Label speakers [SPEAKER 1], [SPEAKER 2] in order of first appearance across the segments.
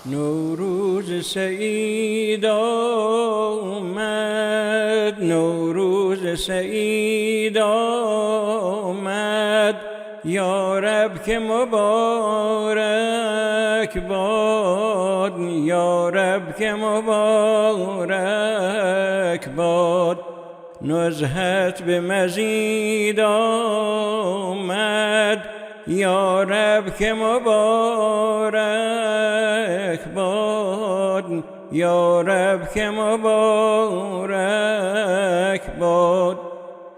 [SPEAKER 1] نوروز سعید آمد، نوروز سعید آمد، یا رب که مبارک باد، یا رب که مبارک باد. نزهت به مزید آمد، یا رب که مبارک باد، یا رب که مبارک باد.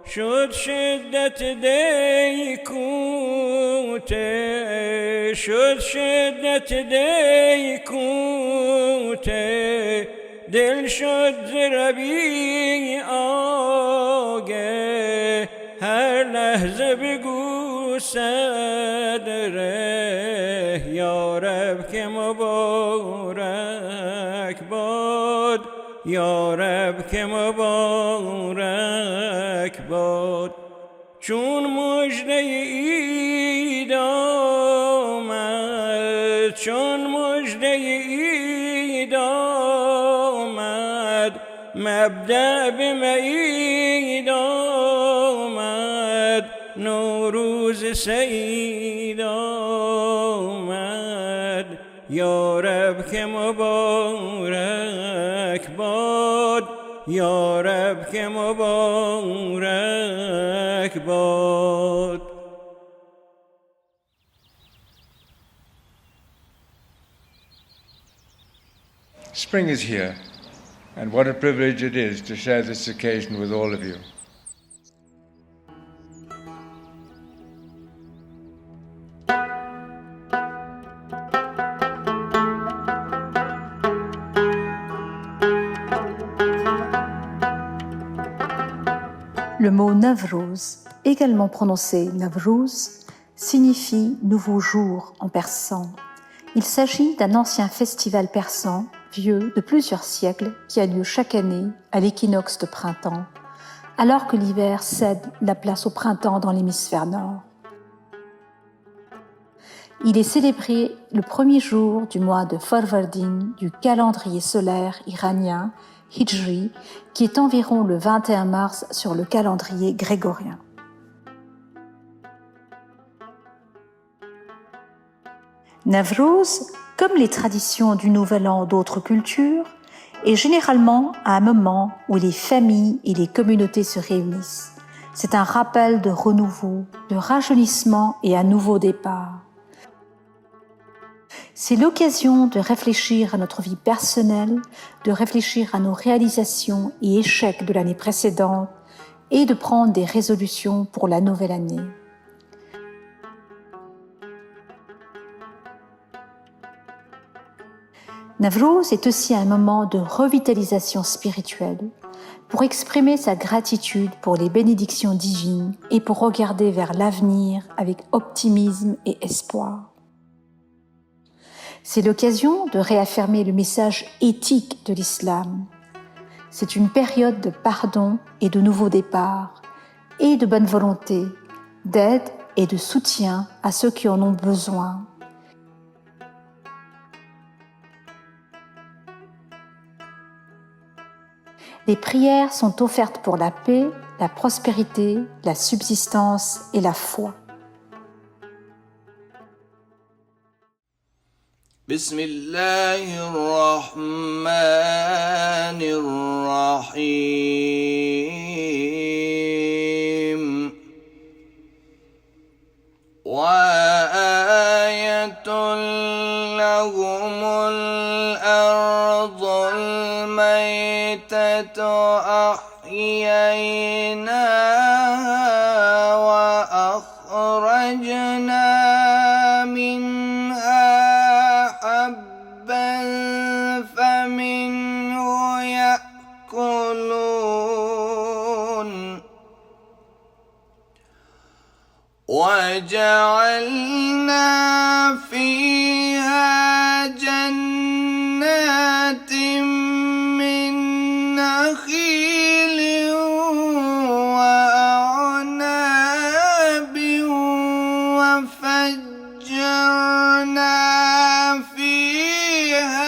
[SPEAKER 1] شد شدت دی کوته، شد شدت دی کوته، دل شد ز ربیع آگه، هر لحظه بگو صدره، یا رب که مبارک باد، یا رب که مبارک باد. چون مژده عید آمد، چون مژده عید آمد، مبدأ به معید آمد، نوروز سعید آمد، یا رب که مبارک باد، یا رب که مبارک باد.
[SPEAKER 2] Spring is here, and what a privilege it is to share this occasion with all of you.
[SPEAKER 3] Le mot Navrouz, également prononcé Navrouz, signifie nouveau jour en persan. Il s'agit d'un ancien festival persan, vieux de plusieurs siècles, qui a lieu chaque année à l'équinoxe de printemps, alors que l'hiver cède la place au printemps dans l'hémisphère nord. Il est célébré le premier jour du mois de Farvardin du calendrier solaire iranien Hijri, qui est environ le 21 mars sur le calendrier grégorien. Navrouz, comme les traditions du Nouvel An d'autres cultures, est généralement un moment où les familles et les communautés se réunissent. C'est un rappel de renouveau, de rajeunissement et un nouveau départ. C'est l'occasion de réfléchir à notre vie personnelle, de réfléchir à nos réalisations et échecs de l'année précédente et de prendre des résolutions pour la nouvelle année. Navrouz est aussi un moment de revitalisation spirituelle pour exprimer sa gratitude pour les bénédictions divines et pour regarder vers l'avenir avec optimisme et espoir. C'est l'occasion de réaffirmer le message éthique de l'islam. C'est une période de pardon et de nouveau départ, et de bonne volonté, d'aide et de soutien à ceux qui en ont besoin. Les prières sont offertes pour la paix, la prospérité, la subsistance et la foi.
[SPEAKER 4] بسم الله الرحمن الرحيم وآية لهم الأرض الميتة أحييناها وأخرجنا منها حبا فمنه يأكلون وجعلنا فيها جنات من نخيل وأعناب وفجرنا فيها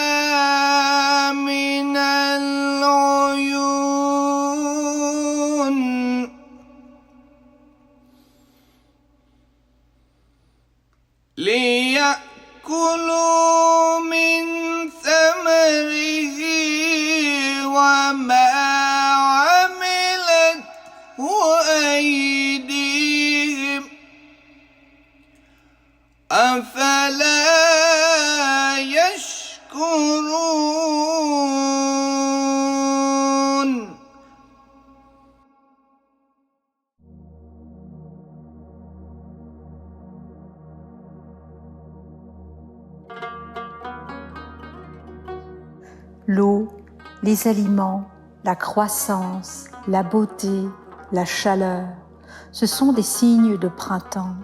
[SPEAKER 4] ليأكلوا من ثمره وما عملته أيديهم أفلا يشكرون.
[SPEAKER 3] L'eau, les aliments, la croissance, la beauté, la chaleur, ce sont des signes de printemps.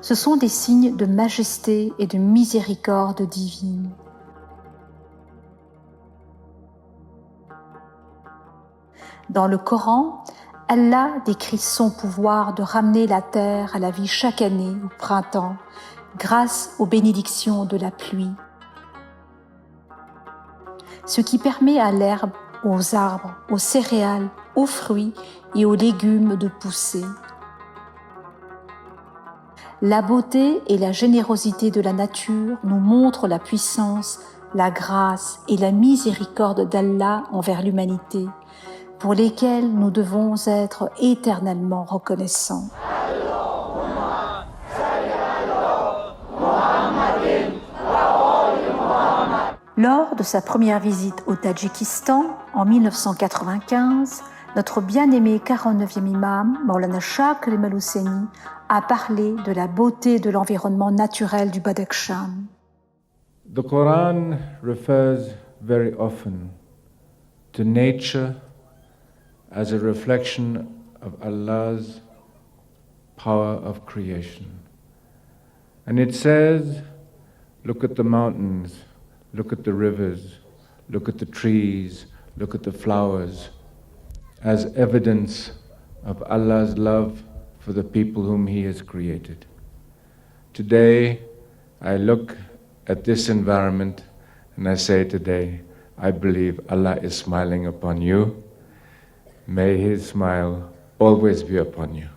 [SPEAKER 3] Ce sont des signes de majesté et de miséricorde divine. Dans le Coran, Allah décrit son pouvoir de ramener la terre à la vie chaque année au printemps, grâce aux bénédictions de la pluie, ce qui permet à l'herbe, aux arbres, aux céréales, aux fruits et aux légumes de pousser. La beauté et la générosité de la nature nous montrent la puissance, la grâce et la miséricorde d'Allah envers l'humanité, pour lesquelles nous devons être éternellement reconnaissants. Lors de sa première visite au Tadjikistan en 1995, notre bien-aimé 49e imam, Maulana Shah Kalimal Husseini, a parlé de la beauté de l'environnement naturel du Badakhshan.
[SPEAKER 2] The Quran refers very often to nature as a reflection of Allah's power of creation. And it says, look at the mountains, look at the rivers, look at the trees, look at the flowers, as evidence of Allah's love for the people whom He has created. Today, I look at this environment and I say today, I believe Allah is smiling upon you. May His smile always be upon you.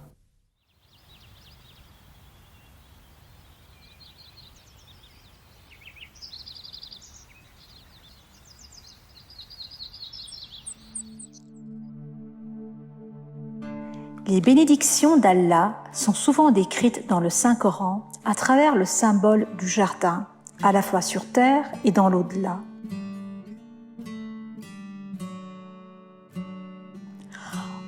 [SPEAKER 3] Les bénédictions d'Allah sont souvent décrites dans le Saint-Coran à travers le symbole du jardin, à la fois sur terre et dans l'au-delà.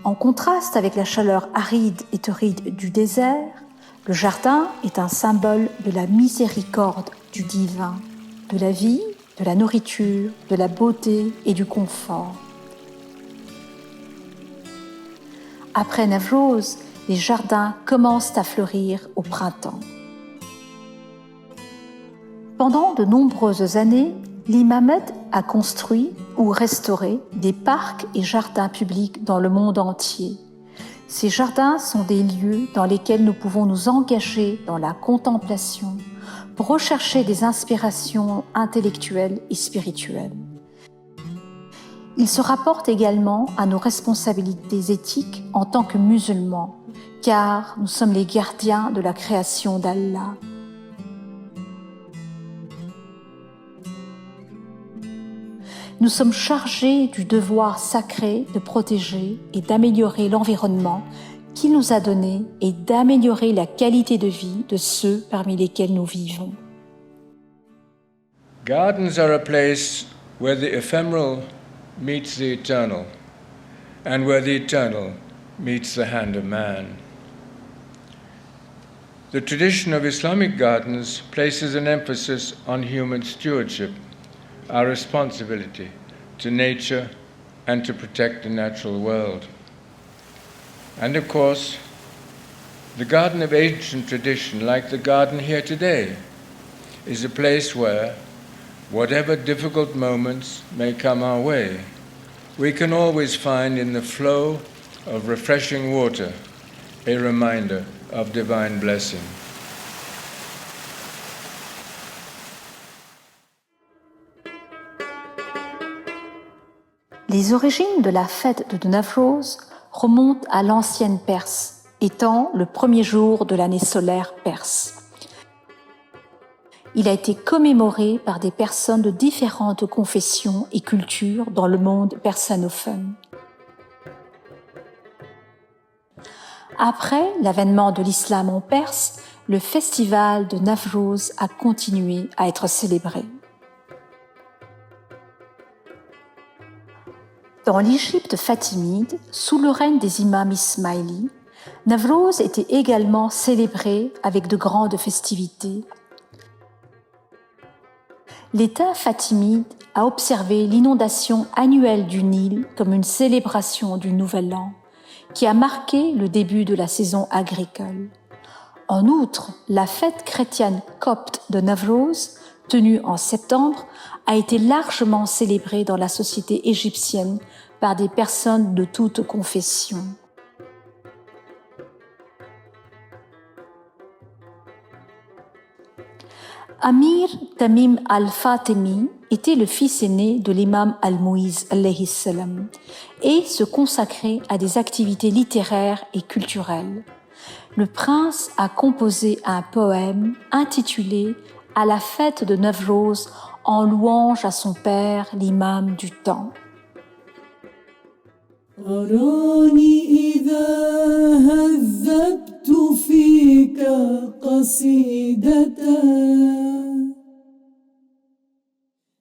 [SPEAKER 3] En contraste avec la chaleur aride et torride du désert, le jardin est un symbole de la miséricorde du divin, de la vie, de la nourriture, de la beauté et du confort. Après Navroz, les jardins commencent à fleurir au printemps. Pendant de nombreuses années, l'imamate a construit ou restauré des parcs et jardins publics dans le monde entier. Ces jardins sont des lieux dans lesquels nous pouvons nous engager dans la contemplation pour rechercher des inspirations intellectuelles et spirituelles. Il se rapporte également à nos responsabilités éthiques en tant que musulmans, car nous sommes les gardiens de la création d'Allah. Nous sommes chargés du devoir sacré de protéger et d'améliorer l'environnement qu'il nous a donné et d'améliorer la qualité de vie de ceux parmi lesquels nous vivons.
[SPEAKER 2] Gardens are a place where the ephemeral meets the eternal, and where the eternal meets the hand of man. The tradition of Islamic gardens places an emphasis on human stewardship, our responsibility to nature and to protect the natural world. And of course, the garden of ancient tradition, like the garden here today, is a place where, whatever difficult moments may come our way, we can always find in the flow of refreshing water a reminder of divine blessing.
[SPEAKER 3] Les origines de la fête de Navroz remontent à l'ancienne Perse, étant le premier jour de l'année solaire perse. il a été commémoré par des personnes de différentes confessions et cultures dans le monde persanophone. Après l'avènement de l'islam en Perse, le festival de Navrouz a continué à être célébré. Dans l'Égypte fatimide, sous le règne des imams ismaélis, Navrouz était également célébré avec de grandes festivités. L'État fatimide a observé l'inondation annuelle du Nil comme une célébration du Nouvel An, qui a marqué le début de la saison agricole. En outre, la fête chrétienne copte de Navrouz, tenue en septembre, a été largement célébrée dans la société égyptienne par des personnes de toutes confessions. Amir Tamim al-Fatimi était le fils aîné de l'imam al-Mu'iz alayhi salam et se consacrait à des activités littéraires et culturelles. Le prince a composé un poème intitulé « À la fête de Navrouz » en louange à son père, l'imam du temps.
[SPEAKER 5] أراني إذا هذبت فيك قصيدة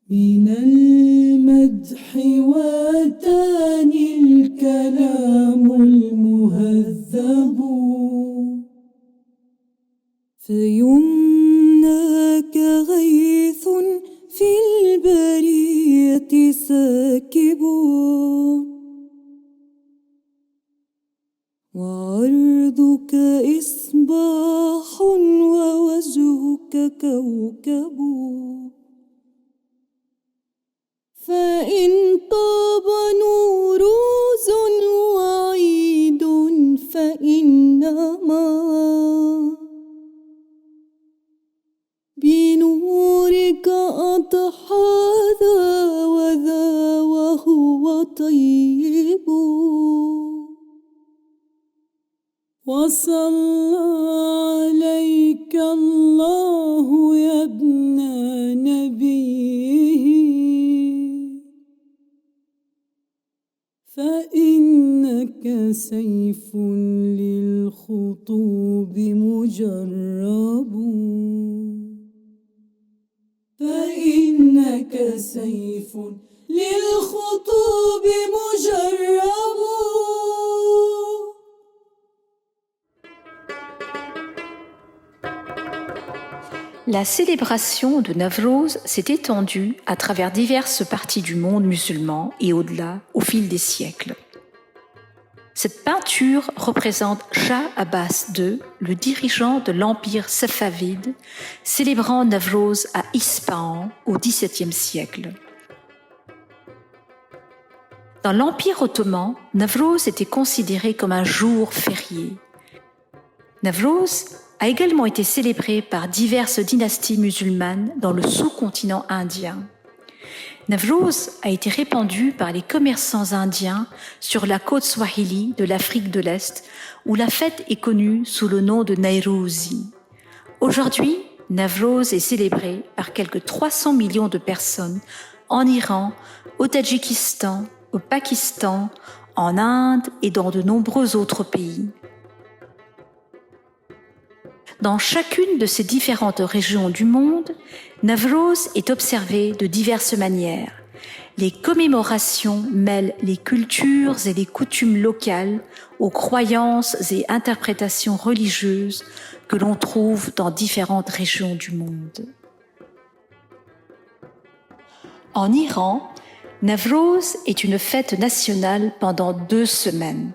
[SPEAKER 5] من المدح واتاني الكلام المهذب فيمناك غيث في البرية ساكب وعرضك إصباح ووجهك كوكب فإن طاب نوروز وعيد فإنما بنورك أضحى ذا وذا وهو طيب وصلى عليك الله يا ابن نبيه فإنك سيف للخطوب مجرب فإنك سيف للخطوب مجرب.
[SPEAKER 3] La célébration de Navrouz s'est étendue à travers diverses parties du monde musulman et au-delà au fil des siècles. Cette peinture représente Shah Abbas II, le dirigeant de l'empire safavide, célébrant Navrouz à Ispahan au XVIIe siècle. Dans l'Empire ottoman, Navrouz était considéré comme un jour férié. Navrouz a également été célébré par diverses dynasties musulmanes dans le sous-continent indien. Navrouz a été répandu par les commerçants indiens sur la côte swahili de l'Afrique de l'Est, où la fête est connue sous le nom de Nairouzi. Aujourd'hui, Navrouz est célébré par quelques 300 millions de personnes en Iran, au Tadjikistan, au Pakistan, en Inde et dans de nombreux autres pays. Dans chacune de ces différentes régions du monde, Navrouz est observé de diverses manières. Les commémorations mêlent les cultures et les coutumes locales aux croyances et interprétations religieuses que l'on trouve dans différentes régions du monde. En Iran, Navrouz est une fête nationale pendant 2 semaines.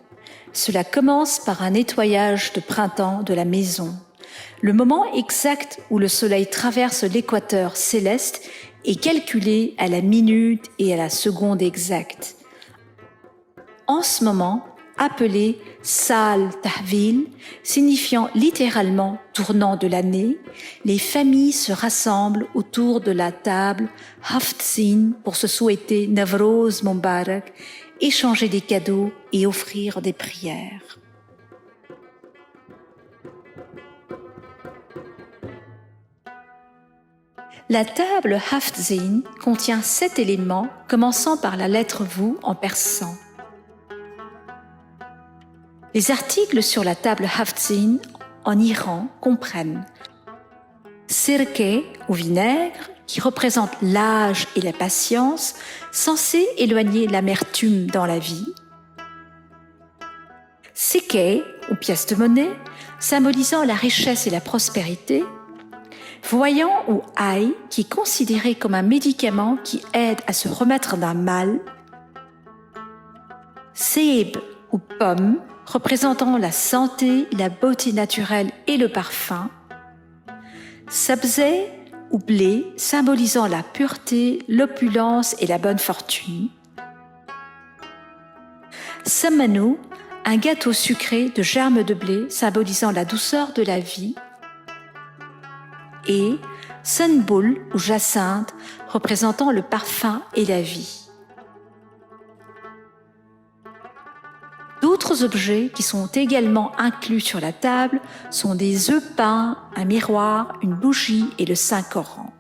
[SPEAKER 3] Cela commence par un nettoyage de printemps de la maison. Le moment exact où le soleil traverse l'équateur céleste est calculé à la minute et à la seconde exacte. En ce moment, appelé Sal Tahvil, signifiant littéralement tournant de l'année, les familles se rassemblent autour de la table Haft Sin pour se souhaiter Navrouz Mubarak, échanger des cadeaux et offrir des prières. La table Haftzin contient 7 éléments commençant par la lettre Vu en persan. Les articles sur la table Haftzin en Iran comprennent Sirke ou vinaigre, qui représente l'âge et la patience, censé éloigner l'amertume dans la vie. Sikke ou pièce de monnaie, symbolisant la richesse et la prospérité. Voyant ou aïe, qui est considéré comme un médicament qui aide à se remettre d'un mal. Seb ou pomme, représentant la santé, la beauté naturelle et le parfum. Sabzeh ou blé, symbolisant la pureté, l'opulence et la bonne fortune. Samanu, un gâteau sucré de germes de blé, symbolisant la douceur de la vie. Et Sunbul ou jacinthe, représentant le parfum et la vie. D'autres objets qui sont également inclus sur la table sont des œufs peints, un miroir, une bougie et le Saint-Coran.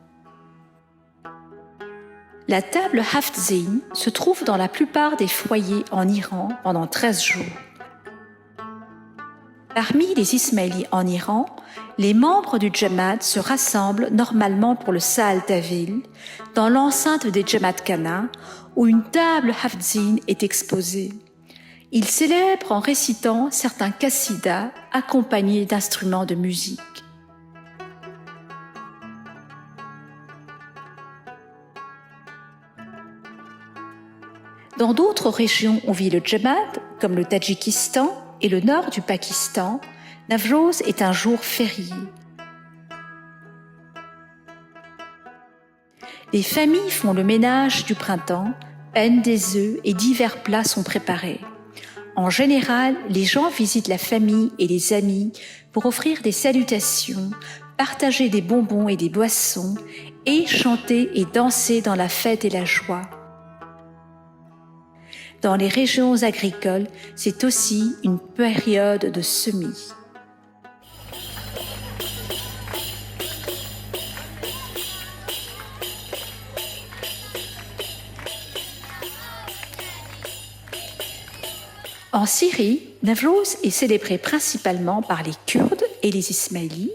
[SPEAKER 3] La table Haftzin se trouve dans la plupart des foyers en Iran pendant 13 jours. Parmi les Ismaélis en Iran, les membres du Jamaat se rassemblent normalement pour le Saal Tawil, dans l'enceinte des Jamaat Khana, où une table Haftzin est exposée. Ils célèbrent en récitant certains qassidas accompagnés d'instruments de musique. Dans d'autres régions où vit le Jamaat, comme le Tadjikistan et le nord du Pakistan, Navroz est un jour férié. Les familles font le ménage du printemps, peignent des œufs et divers plats sont préparés. En général, les gens visitent la famille et les amis pour offrir des salutations, partager des bonbons et des boissons, et chanter et danser dans la fête et la joie. Dans les régions agricoles, c'est aussi une période de semis. En Syrie, Navroz est célébré principalement par les Kurdes et les Ismaélis,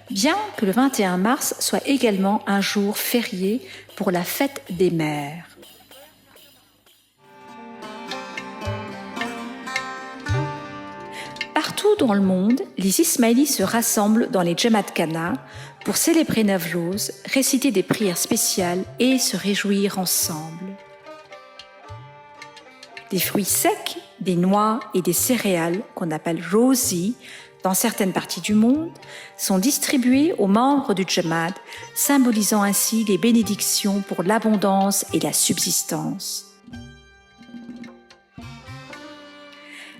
[SPEAKER 3] bien que le 21 mars soit également un jour férié pour la fête des mères. Partout dans le monde, les Ismaélis se rassemblent dans les Jamaat Khana pour célébrer Navroz, réciter des prières spéciales et se réjouir ensemble. Des fruits secs, des noix et des céréales, qu'on appelle rosi, dans certaines parties du monde, sont distribués aux membres du Jamaat, symbolisant ainsi les bénédictions pour l'abondance et la subsistance.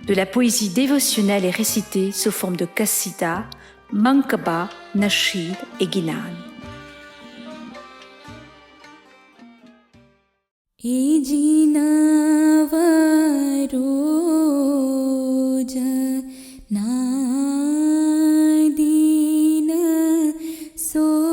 [SPEAKER 3] De la poésie dévotionnelle est récitée sous forme de qassida, mankaba, nashid et ginan.
[SPEAKER 6] Se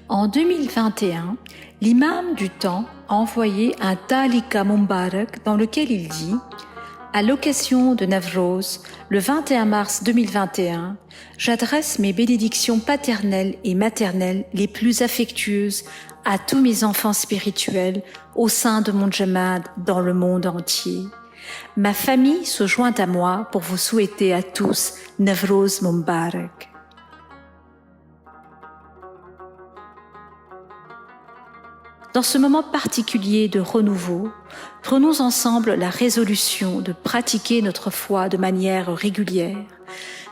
[SPEAKER 3] En 2021, l'imam du temps a envoyé un Talika Mubarak dans lequel il dit « À l'occasion de Navroz, le 21 mars 2021, j'adresse mes bénédictions paternelles et maternelles les plus affectueuses à tous mes enfants spirituels au sein de mon Jamad dans le monde entier. Ma famille se joint à moi pour vous souhaiter à tous Navroz Mubarak. » Dans ce moment particulier de renouveau, prenons ensemble la résolution de pratiquer notre foi de manière régulière,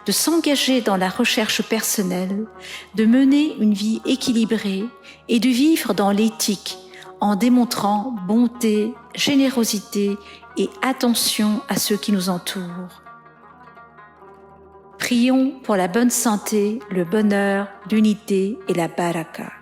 [SPEAKER 3] de s'engager dans la recherche personnelle, de mener une vie équilibrée et de vivre dans l'éthique en démontrant bonté, générosité et attention à ceux qui nous entourent. Prions pour la bonne santé, le bonheur, l'unité et la baraka.